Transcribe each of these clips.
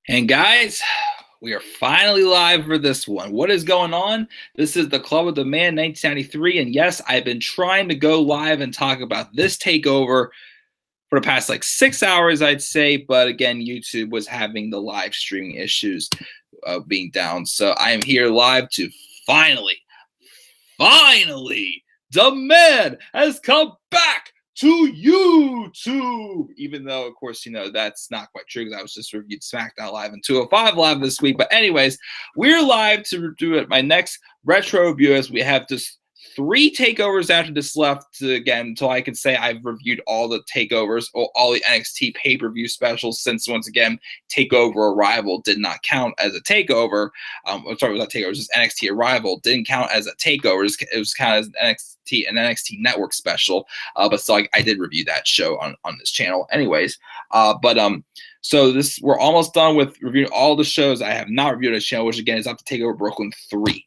And guys, we are finally live for this one. What is going on? This is the Club of the Man 1993. And yes, I've been trying to go live and talk about this takeover for the past like 6 hours, I'd say. But again, YouTube was having the live streaming issues being down. So I am here live to finally, the man has come back to YouTube. Even though, of course, that's not quite true because I was just reviewed SmackDown Live and 205 Live this week. But anyways, we're live to do it. My next retro review is we have just 3 takeovers after this left again until I can say I've reviewed all the takeovers or all the NXT pay-per-view specials since once again TakeOver Arrival did not count as a takeover. I'm sorry, it was not takeover, it was just NXT Arrival didn't count as a takeover. It was counted as an NXT Network special. But still, I did review that show on this channel anyways. So we're almost done with reviewing all the shows I have not reviewed on this channel, which again is up to TakeOver Brooklyn 3.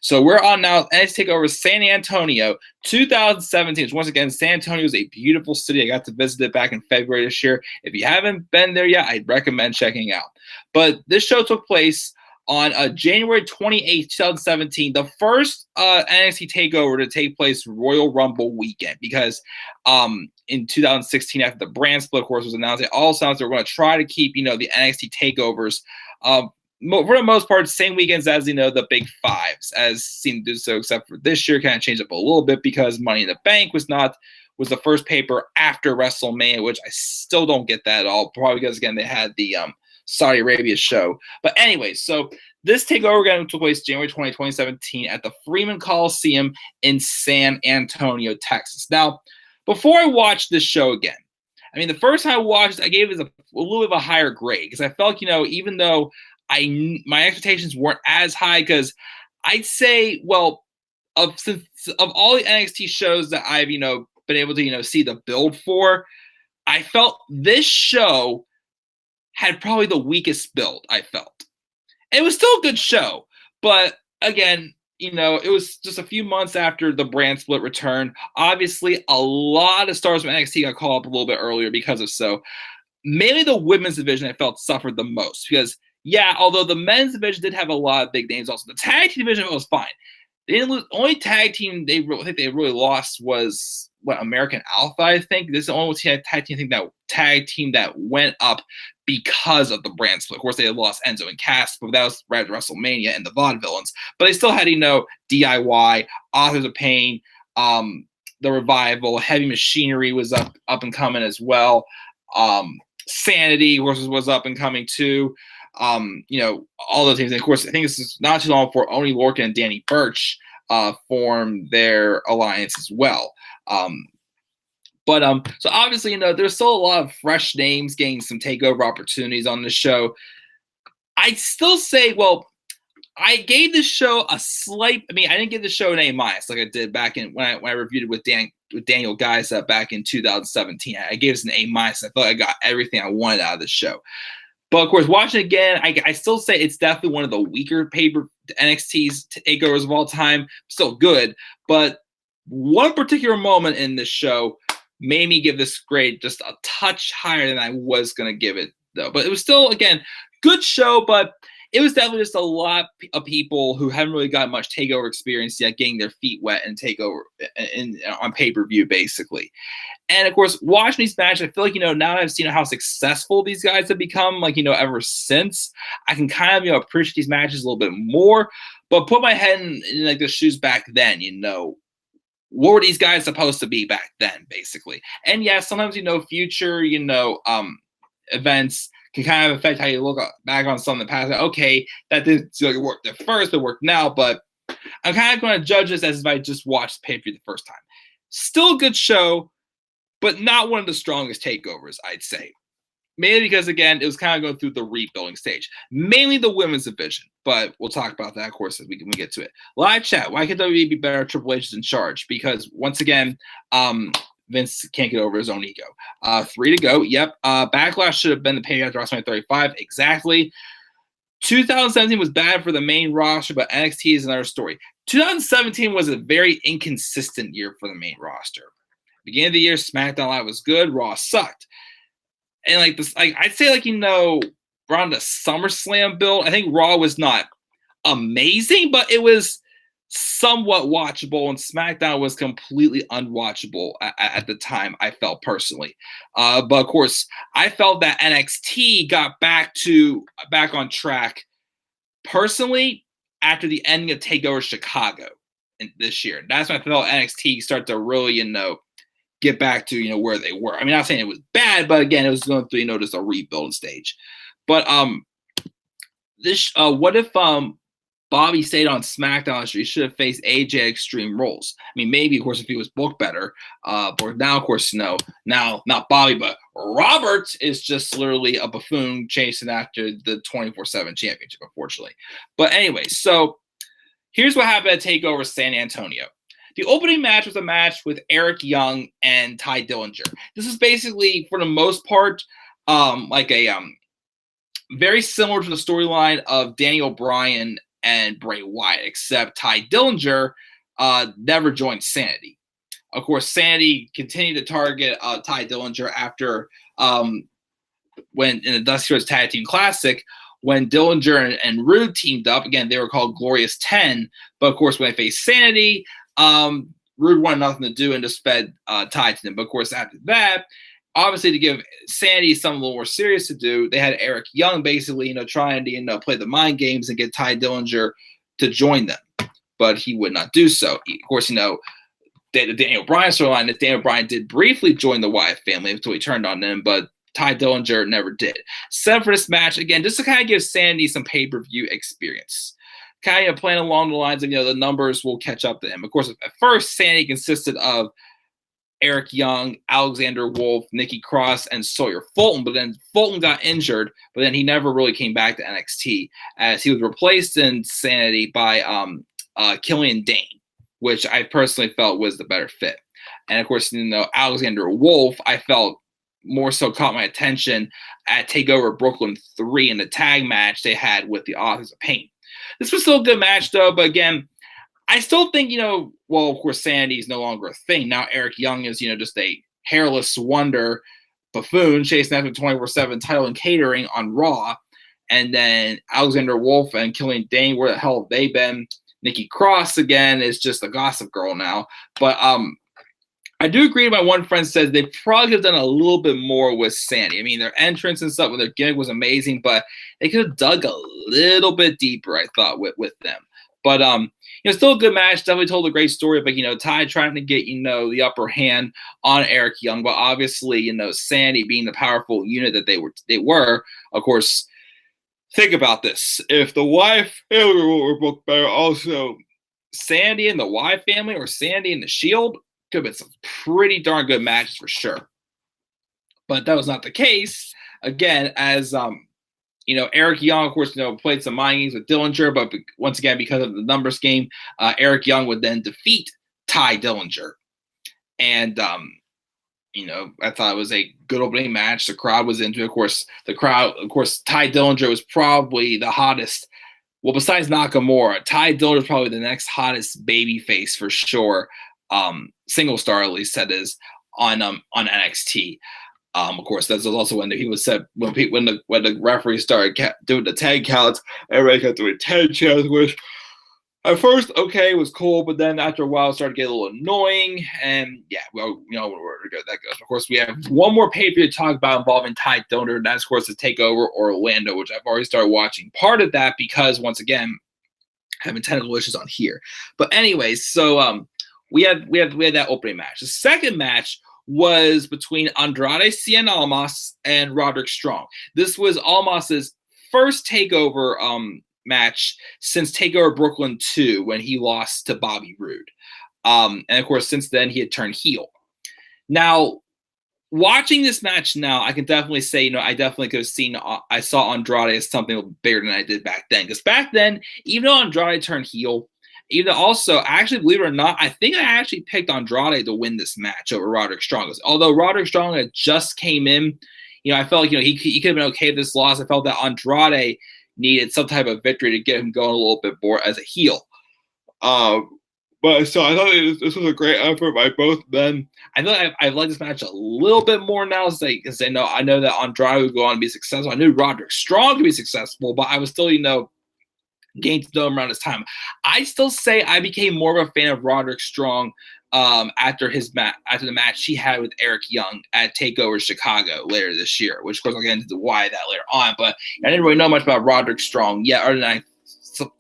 So we're on now NXT TakeOver San Antonio 2017. Once again, San Antonio is a beautiful city. I got to visit it back in February this year. If you haven't been there yet, I'd recommend checking out. But this show took place on January 28th, 2017, the first NXT TakeOver to take place Royal Rumble weekend, because in 2016, after the brand split, of course, was announced, it also announced they were going to try to keep, the NXT TakeOvers for the most part, same weekends as, the big fives, as seemed to do so, except for this year, kind of changed up a little bit because Money in the Bank was the first paper after WrestleMania, which I still don't get that at all, probably because, again, they had the Saudi Arabia show. But anyway, so this takeover again took place January 20, 2017 at the Freeman Coliseum in San Antonio, Texas. Now, before I watched this show again, I mean, the first time I watched it, I gave it a little bit of a higher grade because I felt, even though my expectations weren't as high, because I'd say, well, of all the NXT shows that I've, been able to, see the build for, I felt this show had probably the weakest build, I felt. It was still a good show, but again, it was just a few months after the brand split return. Obviously, a lot of stars from NXT got called up a little bit earlier because of so. Mainly the women's division I felt suffered the most because, yeah, although the men's division did have a lot of big names also, the tag team division was fine. They didn't lose. Only tag team they really lost was American Alpha. I think this is the only tag team that went up because of the brand split. Of course, they had lost Enzo and Cass, but that was right at WrestleMania and the Vaudevillains. But they still had DIY, Authors of Pain, the Revival, Heavy Machinery was up and coming as well. Sanity was up and coming too. All those things. And of course, I think this is not too long before Oni Lorcan and Danny Burch formed their alliance as well. So obviously, there's still a lot of fresh names getting some takeover opportunities on the show. I'd still say, well, I gave this show a slight. I mean, I didn't give the show an A- like I did back in when I reviewed it with Daniel Geisa back in 2017. I gave it an A-. I felt like I got everything I wanted out of the show. But of course, watching it again, I still say it's definitely one of the weaker NXT's takeovers of all time. Still good, but one particular moment in this show made me give this grade just a touch higher than I was going to give it, though. But it was still, again, good show, but it was definitely just a lot of people who haven't really got much takeover experience yet getting their feet wet and takeover on pay-per-view, basically. And of course, watching these matches, I feel like, now that I've seen how successful these guys have become, ever since, I can kind of, appreciate these matches a little bit more, but put my head in the shoes back then, what were these guys supposed to be back then, basically? And yeah, sometimes, future, events can kind of affect how you look back on some of the past. Okay, that didn't really work at first, it worked now, but I'm kind of going to judge this as if I just watched the pay-per-view the first time. Still a good show, but not one of the strongest takeovers, I'd say. Mainly because, again, it was kind of going through the rebuilding stage. Mainly the women's division, but we'll talk about that, of course, as we get to it. Live chat, why can't WWE be better? Triple H is in charge. Because, once again, Vince can't get over his own ego. 3 to go. Yep. Backlash should have been the pay after WrestleMania 35. Exactly. 2017 was bad for the main roster, but NXT is another story. 2017 was a very inconsistent year for the main roster. Beginning of the year, SmackDown Live was good. Raw sucked. And I'd say around the SummerSlam build. I think Raw was not amazing, but it was somewhat watchable, and SmackDown was completely unwatchable at the time, I felt personally. But of course, I felt that NXT got back on track personally after the ending of TakeOver Chicago this year. That's when I felt NXT start to really, get back to, where they were. I mean, not saying it was bad, but again, it was going through, just a rebuild stage. But what if Bobby stayed on SmackDown? He should have faced AJ at Extreme Rules. I mean, maybe, of course, if he was booked better. But now, of course, now not Bobby, but Robert is just literally a buffoon chasing after the 24/7 championship, unfortunately. But anyway, so here's what happened at TakeOver San Antonio. The opening match was a match with Eric Young and Ty Dillinger. This is basically, for the most part, like a very similar to the storyline of Daniel Bryan and Bray Wyatt, except Ty Dillinger never joined Sanity. Of course, Sanity continued to target Ty Dillinger after when in the Dusty Rhodes Tag Team Classic, when Dillinger and Rude teamed up. Again, they were called Glorious 10, but of course, when they faced Sanity, Rude wanted nothing to do and just fed Ty to them. But of course, after that, obviously to give Sanity something a little more serious to do, they had Eric Young basically, trying to play the mind games and get Ty Dillinger to join them, but he would not do so. Of course, the Daniel Bryan storyline that Daniel Bryan did briefly join the Wyatt family until he turned on them, but Ty Dillinger never did. Set for this match again, just to kind of give Sanity some pay-per-view experience. Kind of playing along the lines of, the numbers will catch up to him. Of course, at first, Sanity consisted of Eric Young, Alexander Wolf, Nikki Cross, and Sawyer Fulton. But then Fulton got injured, but then he never really came back to NXT, as he was replaced in Sanity by Killian Dane, which I personally felt was the better fit. And of course, Alexander Wolf, I felt more so caught my attention at TakeOver Brooklyn 3 in the tag match they had with the Authors of Pain. This was still a good match, though, but again, I still think, well, of course, Sanity is no longer a thing. Now Eric Young is, just a hairless wonder buffoon chasing after 24/7 title and catering on Raw. And then Alexander Wolf and Killian Dane, where the hell have they been? Nikki Cross, again, is just a gossip girl now. But I do agree. My one friend says they probably could have done a little bit more with Sandy. I mean, their entrance and stuff with their gimmick was amazing, but they could have dug a little bit deeper, I thought, with them. But still a good match. Definitely told a great story. But Ty trying to get the upper hand on Eric Young, but obviously Sandy being the powerful unit that they were. Of course, think about this: if the Wyatt family were booked better, also Sandy and the Wyatt family, or Sandy and the Shield, could have been some pretty darn good matches for sure. But that was not the case. Again, as Eric Young, of course, played some mind games with Dillinger, but once again, because of the numbers game, Eric Young would then defeat Ty Dillinger. And, I thought it was a good opening match. The crowd was into it. Of course, Ty Dillinger was probably the hottest. Well, besides Nakamura, Ty Dillinger is probably the next hottest baby face for sure. Single star, at least, that is, on NXT. Of course, that's also when he was said when the referee started doing the tag counts, everybody kept doing 10 chants, which at first was cool, but then after a while it started getting a little annoying. And yeah, well, where that goes. Of course, we have one more pay-per-view to talk about involving Ty Dillinger, and that's of course the TakeOver Orlando, which I've already started watching part of that because once again, having technical issues on here. But anyways, so we had that opening match. The second match was between Andrade Cien Almas and Roderick Strong. This was Almas's first TakeOver match since TakeOver Brooklyn 2 when he lost to Bobby Roode. And of course, since then he had turned heel. Now, watching this match now, I can definitely say, I definitely could have seen, I saw Andrade as something bigger than I did back then. Because back then, even though Andrade turned heel, even also, actually, believe it or not, I think I actually picked Andrade to win this match over Roderick Strong. Although Roderick Strong had just came in, I felt like, he could have been okay with this loss. I felt that Andrade needed some type of victory to get him going a little bit more as a heel. But so I thought this was a great effort by both men. I thought I like this match a little bit more now, because I know that Andrade would go on to be successful. I knew Roderick Strong could be successful, but I was still, getting to know him around this time. I still say I became more of a fan of Roderick Strong after the match he had with Eric Young at TakeOver Chicago later this year, which of course I'll get into why that later on. But I didn't really know much about Roderick Strong yet, other than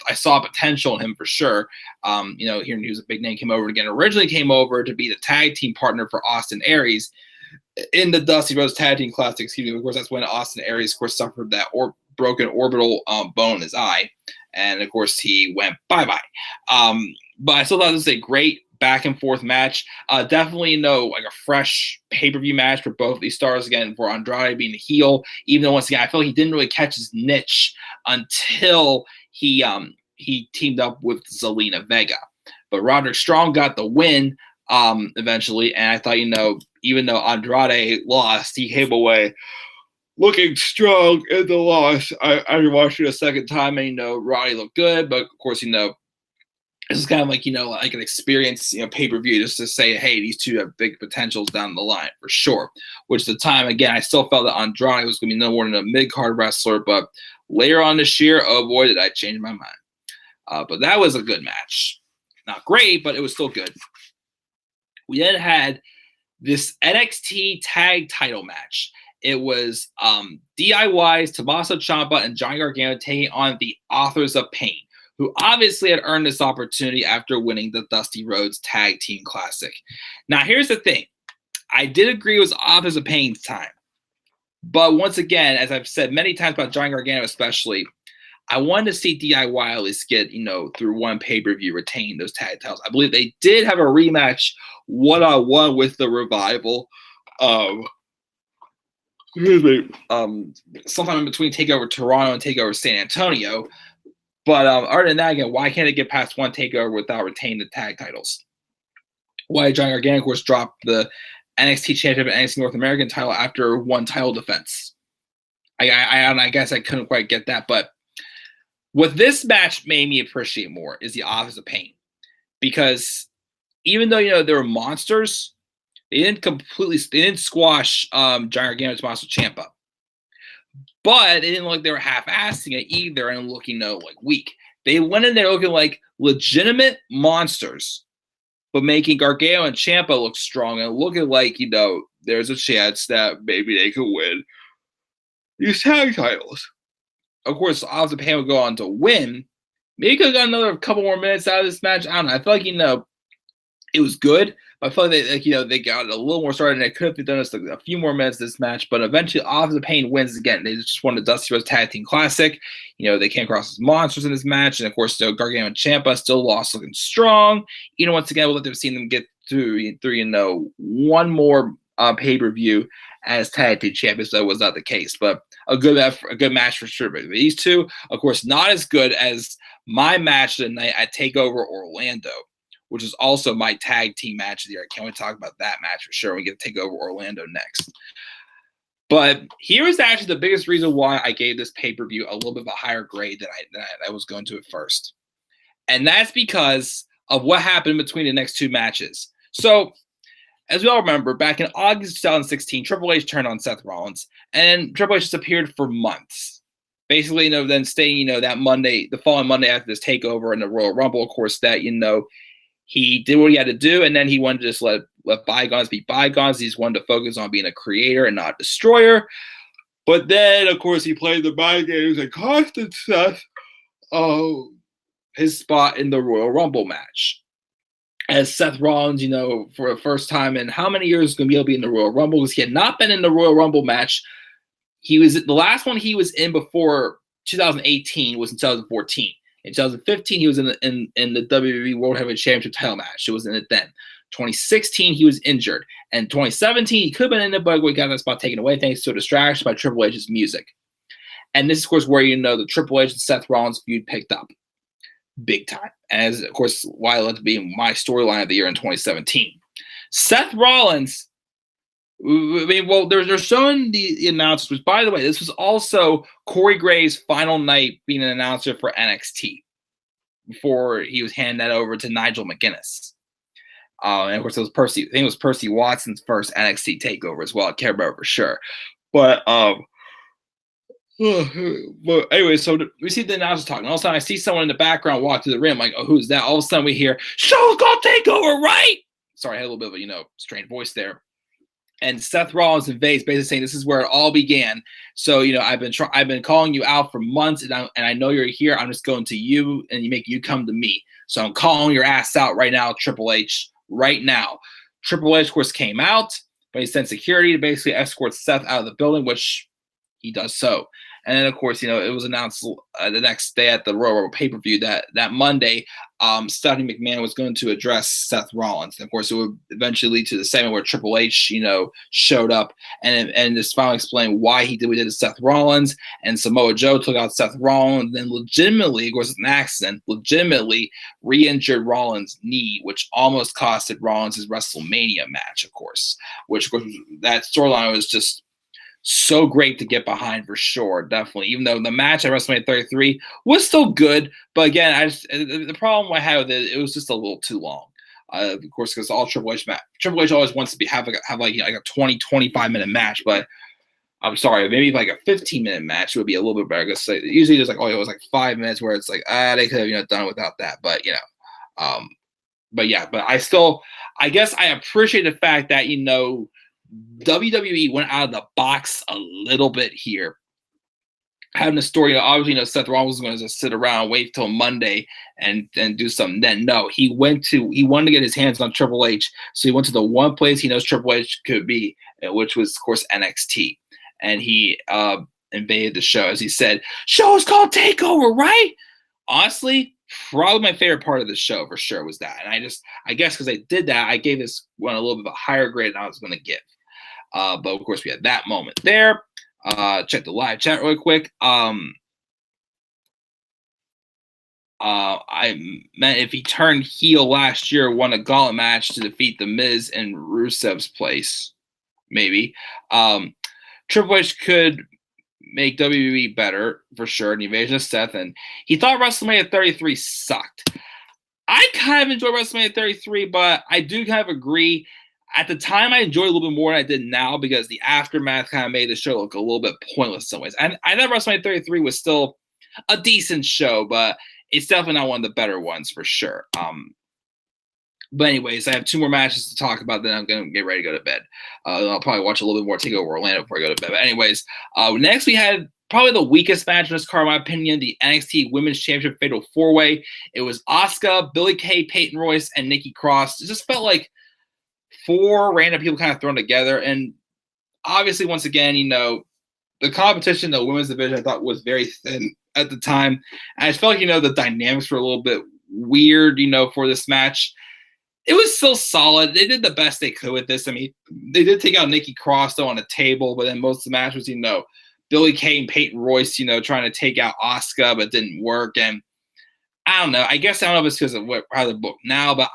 I saw potential in him for sure. Hearing he was a big name, came over again. Originally came over to be the tag team partner for Austin Aries in the Dusty Rhodes Tag Team Classic. Of course, that's when Austin Aries, of course, suffered that broken orbital bone in his eye, and of course he went bye-bye. But I still thought this was a great back and forth match. Definitely like a fresh pay-per-view match for both these stars. Again, for Andrade being the heel, even though once again I feel like he didn't really catch his niche until he teamed up with Zelina Vega. But Roderick Strong got the win eventually, and I thought, even though Andrade lost, he came away looking strong in the loss. I watched it a second time, and Roddy looked good, but of course, this is kind of like like an experience, pay-per-view, just to say, hey, these two have big potentials down the line for sure. Which at the time, again, I still felt that Andrade was going to be no more than a mid-card wrestler, but later on this year, oh boy, did I change my mind. But that was a good match. Not great, but it was still good. We then had this NXT tag title match. It was DIY's Tommaso Ciampa and Johnny Gargano taking on the Authors of Pain, who obviously had earned this opportunity after winning the Dusty Rhodes Tag Team Classic. Now, here's the thing. I did agree it was Authors of Pain's time. But once again, as I've said many times about Johnny Gargano especially, I wanted to see DIY at least get, through one pay-per-view retain those tag titles. I believe they did have a rematch one-on-one with the Revival. Sometime in between TakeOver Toronto and TakeOver San Antonio. But other than that, again, why can't they get past one TakeOver without retaining the tag titles? Why did Johnny Gargano, of course, drop the NXT Championship and NXT North American title after one title defense? I guess I couldn't quite get that, but what this match made me appreciate more is the Authors of Pain, because even though they were monsters, they didn't squash Johnny Gargano and Tommaso Ciampa, but it didn't look like they were half-assing it either and looking weak. They went in there looking like legitimate monsters, but making Gargano and Ciampa look strong and looking like there's a chance that maybe they could win these tag titles. Of course, Authors of Pain would go on to win. Maybe could have got another couple more minutes out of this match. I don't know. I feel like, it was good. But I feel like they got a little more started, and they could have done us a few more minutes this match. But eventually, Authors of Pain wins again. They just won the Dusty Rhodes Tag Team Classic. They came across as monsters in this match. And, of course, Gargano and Ciampa still lost looking strong. Once again, we'll let them see them get through one more pay-per-view as tag team champions. That was not the case, but a good match for sure. But these two, of course, not as good as my match tonight at TakeOver Orlando, which is also my tag team match of the year. I can't wait to talk about that match for sure. We get to TakeOver Orlando next. But here is actually the biggest reason why I gave this pay-per-view a little bit of a higher grade than I was going to at first. And that's because of what happened between the next two matches. So, as we all remember, back in August 2016, Triple H turned on Seth Rollins, and Triple H disappeared for months. Basically, then staying, that Monday, the following Monday after this takeover in the Royal Rumble, of course, that, he did what he had to do, and then he wanted to just let bygones be bygones. He just wanted to focus on being a creator and not a destroyer. But then, of course, he played the mind games and costed Seth his spot in the Royal Rumble match. As Seth Rollins, for the first time in how many years is going to be able to be in the Royal Rumble, because he had not been in the Royal Rumble match. The last one he was in before 2018 was in 2014. In 2015, he was in the WWE World Heavyweight Championship title match. It was in it then. 2016, he was injured. And 2017, he could have been in it, but we got that spot taken away thanks to a distraction by Triple H's music. And this is, of course, where the Triple H and Seth Rollins feud picked up big time. As, of course, why it led to be my storyline of the year in 2017. Seth Rollins, they're showing the announcers, which, by the way, this was also Corey Graves' final night being an announcer for NXT. before he was handing that over to Nigel McGuinness. And of course, it was Percy. I think it was Percy Watson's first NXT takeover as well. I can't remember for sure. But but anyway, so we see the announcers talking. All of a sudden, I see someone in the background walk through the ring. I'm like, oh, who's that? All of a sudden, we hear, "Show's gonna take over, right?" Sorry, I had a little bit of a strained voice there. And Seth Rollins and Vase basically saying this is where it all began. So I've been calling you out for months, and I know you're here. I'm just going to you, and you come to me. So I'm calling your ass out right now, Triple H. Right now, Triple H, of course, came out, but he sent security to basically escort Seth out of the building, which he does so. And then, of course, it was announced the next day at the Royal Rumble pay-per-view that Monday, Stephanie McMahon was going to address Seth Rollins. And, of course, it would eventually lead to the segment where Triple H, showed up and just finally explained why he did what he did to Seth Rollins. And Samoa Joe took out Seth Rollins and then legitimately, of course, it's an accident, legitimately re-injured Rollins' knee, which almost costed Rollins his WrestleMania match, of course, that storyline was just so great to get behind for sure, definitely. Even though the match at WrestleMania 33 was still good, but again, the problem I had with it was just a little too long. Of course, because all Triple H always wants to have like a 20, 25-minute match, but I'm sorry, maybe like a 15-minute match would be a little bit better. Because usually there's it was like 5 minutes where it's like they could have done without that, but I guess I appreciate the fact that WWE went out of the box a little bit here. Having a story, obviously, Seth Rollins was going to just sit around, wait till Monday, and do something. Then no, he wanted to get his hands on Triple H, so he went to the one place he knows Triple H could be, which was, of course, NXT, and he invaded the show, as he said. Show is called TakeOver, right? Honestly, probably my favorite part of the show for sure was that, and I guess because I did that, I gave this one a little bit of a higher grade than I was going to give. But of course, we had that moment there. Check the live chat really quick. I meant if he turned heel last year, won a gauntlet match to defeat The Miz in Rusev's place, maybe. Triple H could make WWE better for sure. The invasion of Seth, and he thought WrestleMania 33 sucked. I kind of enjoyed WrestleMania 33, but I do kind of agree. At the time, I enjoyed it a little bit more than I did now because the aftermath kind of made the show look a little bit pointless in some ways. And I thought WrestleMania 33 was still a decent show, but it's definitely not one of the better ones for sure. But anyways, I have 2 more matches to talk about, then I'm going to get ready to go to bed. I'll probably watch a little bit more TakeOver Orlando before I go to bed. But anyways, next we had probably the weakest match in this card, in my opinion, the NXT Women's Championship Fatal 4-Way. It was Asuka, Billie Kay, Peyton Royce, and Nikki Cross. It just felt like 4 random people kind of thrown together. And obviously, once again, the competition, the women's division, I thought was very thin at the time. And I just felt like, the dynamics were a little bit weird, for this match. It was still solid. They did the best they could with this. I mean, they did take out Nikki Cross, though, on the table, but then most of the match was, Billie Kay and Peyton Royce, trying to take out Asuka, but didn't work. And I don't know. I don't know if it's because of how the book now, but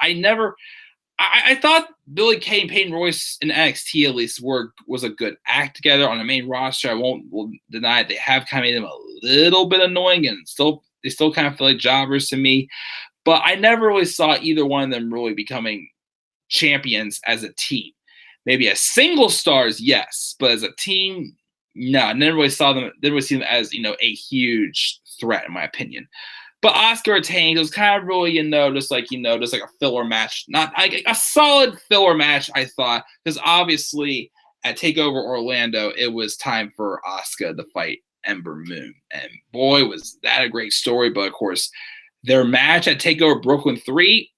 I thought Billie Kay and Peyton Royce in NXT at least was a good act together on the main roster. I won't deny it. They have kind of made them a little bit annoying, and they still kind of feel like jobbers to me. But I never really saw either one of them really becoming champions as a team. Maybe as single stars, yes, but as a team, no. I never really saw them. Didn't really see them as a huge threat, in my opinion. But Asuka retained. It was kind of really, just like a filler match, not like a solid filler match. I thought, because obviously at TakeOver Orlando, it was time for Asuka to fight Ember Moon, and boy, was that a great story. But of course, their match at TakeOver Brooklyn 3,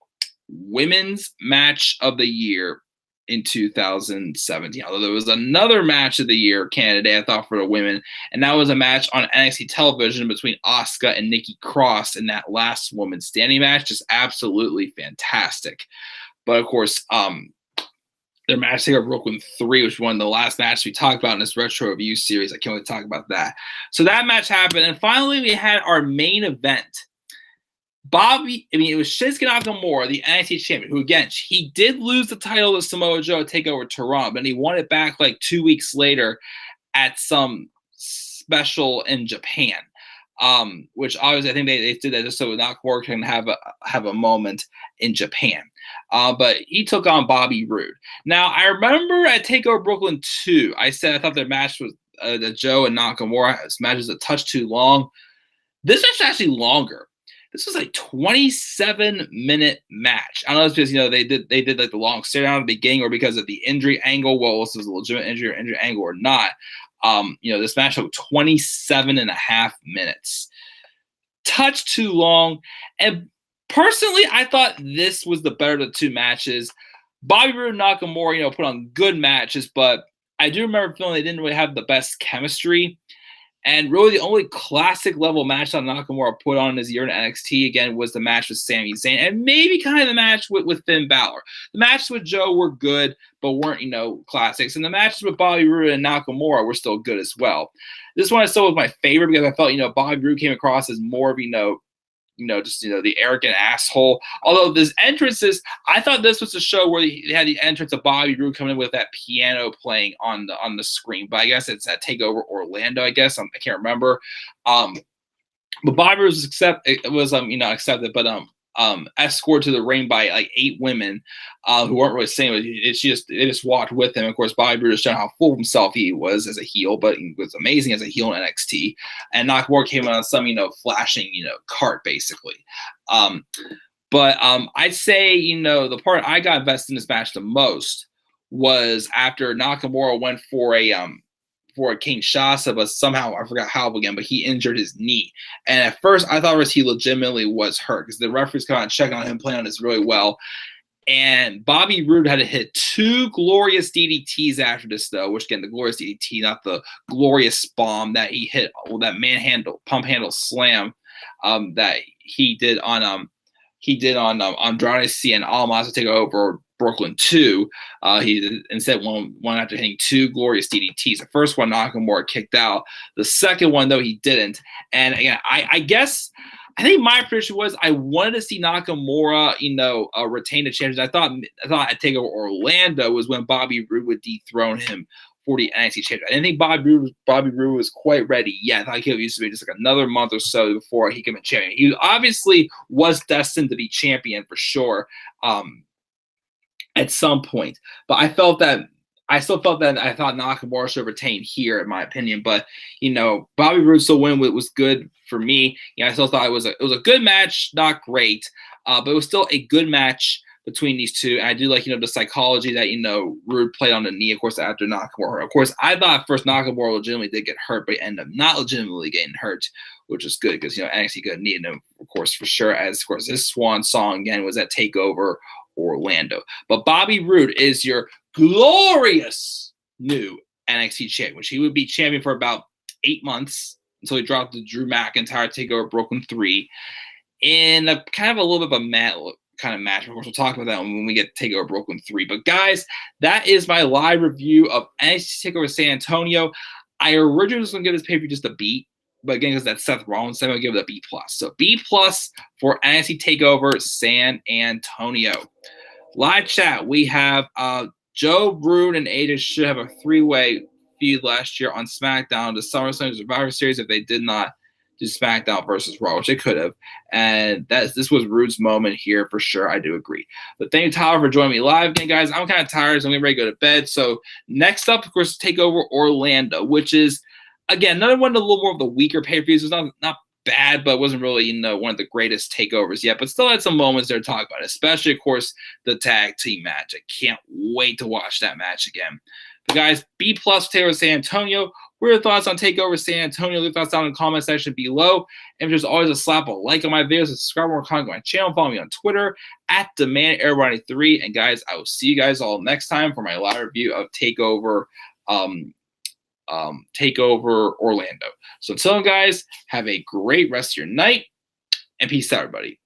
Women's Match of the Year in 2017. Although there was another Match of the Year candidate, I thought, for the women, and that was a match on NXT television between Asuka and Nikki Cross in that last woman standing match. Just absolutely fantastic. But of course, their match TakeOver Brooklyn 3, which was one of the last matches we talked about in this retro review series. I can't wait to talk about that. So that match happened, and finally we had our main event. It was Shinsuke Nakamura, the NXT champion, who, again, he did lose the title to Samoa Joe to TakeOver Toronto, but he won it back like 2 weeks later at some special in Japan. which obviously I think they did that just so Nakamura can have a moment in Japan. But he took on Bobby Roode. Now, I remember at TakeOver Brooklyn 2, I said I thought their match was the Joe and Nakamura. This match was a touch too long. This match was actually longer. This was like 27-minute match. I don't know if it's because, they did like the long stare down at the beginning, or because of the injury angle. Well, this was a legitimate injury angle or not. This match took 27 and a half minutes. Touch too long. And personally, I thought this was the better of the two matches. Bobby Roode and Nakamura, put on good matches, but I do remember feeling they didn't really have the best chemistry. And really, the only classic level match that Nakamura put on his year in NXT again was the match with Sami Zayn, and maybe kind of the match with Finn Balor. The matches with Joe were good, but weren't classics. And the matches with Bobby Roode and Nakamura were still good as well. This one I still was my favorite because I felt Bobby Roode came across as more of the arrogant asshole. Although this entrances, I thought this was a show where they had the entrance of Bobby Roode coming in with that piano playing on the screen. But I guess it's at TakeOver Orlando. I guess I can't remember. But Bobby was accepted, but escorted to the ring by like 8 women who weren't really saying it. They just walked with him. Of course, Bobby Roode showed how full of himself he was as a heel, but he was amazing as a heel in NXT. And Nakamura came on some flashing cart basically. But I'd say the part I got invested in this match the most was after Nakamura went for a Kinshasa, but somehow I forgot how again, but he injured his knee. And at first I thought he legitimately was hurt because the referees come out and check on him, playing on this really well. And Bobby Roode had to hit 2 glorious DDTs after this, though, which again, the glorious DDT, not the glorious bomb that he hit, that pump handle slam that he did on Andrade Cien Almas to take over Brooklyn 2. He instead one after hitting 2 glorious DDTs. The first one Nakamura kicked out. The second one, though, he didn't. And again, I think my prediction was I wanted to see Nakamura, retain the championship. I thought at TakeOver Orlando was when Bobby Roode would dethrone him for the NXT championship. I didn't think Bobby Roode was quite ready yet. I thought he used to be just like another month or so before he could be champion. He obviously was destined to be champion for sure at some point. But I still felt that I thought Nakamura should retain here, in my opinion. But Bobby Roode still win was good for me. I still thought it was a good match, not great, but it was still a good match between these two. And I do like the psychology that Roode played on the knee, of course, after Nakamura. Of course, I thought at first Nakamura legitimately did get hurt, but he ended up not legitimately getting hurt, which is good because NXT could have needed him, of course, for sure. As of course this swan song again was at TakeOver Orlando. But Bobby Roode is your glorious new NXT champion, which he would be champion for about 8 months until he dropped the Drew McIntyre TakeOver Brooklyn 3 in a kind of a little bit of a mad kind of match. Of course, we'll talk about that when we get to TakeOver Brooklyn 3. But guys, that is my live review of NXT TakeOver San Antonio. I originally was going to give this pay-per-view just a B, but again, because that's Seth Rollins, so I'm going to give it a B+. So B+ for NXT TakeOver San Antonio. Live chat, we have Joe, Roode, and Ada should have a 3-way feud last year on SmackDown, the SummerSlam Survivor Series, if they did not do SmackDown versus Raw, which they could have. And this was Roode's moment here for sure. I do agree. But thank you, Tyler, for joining me live again, guys. I'm kind of tired, so I'm getting ready to go to bed. So next up, of course, TakeOver Orlando, which is, again, another one of a little more of the weaker pay-per-views. It was not bad, but it wasn't really, one of the greatest takeovers yet, but still had some moments there to talk about, especially, of course, the tag team match. I can't wait to watch that match again. But guys, B+ TakeOver San Antonio. What are your thoughts on TakeOver San Antonio? Leave your thoughts down in the comment section below. And there's always a slap a like on my videos, subscribe more content on my channel, follow me on Twitter at DemandAir93. And guys, I will see you guys all next time for my live review of TakeOver Orlando. So until then, guys, have a great rest of your night, and peace out, everybody.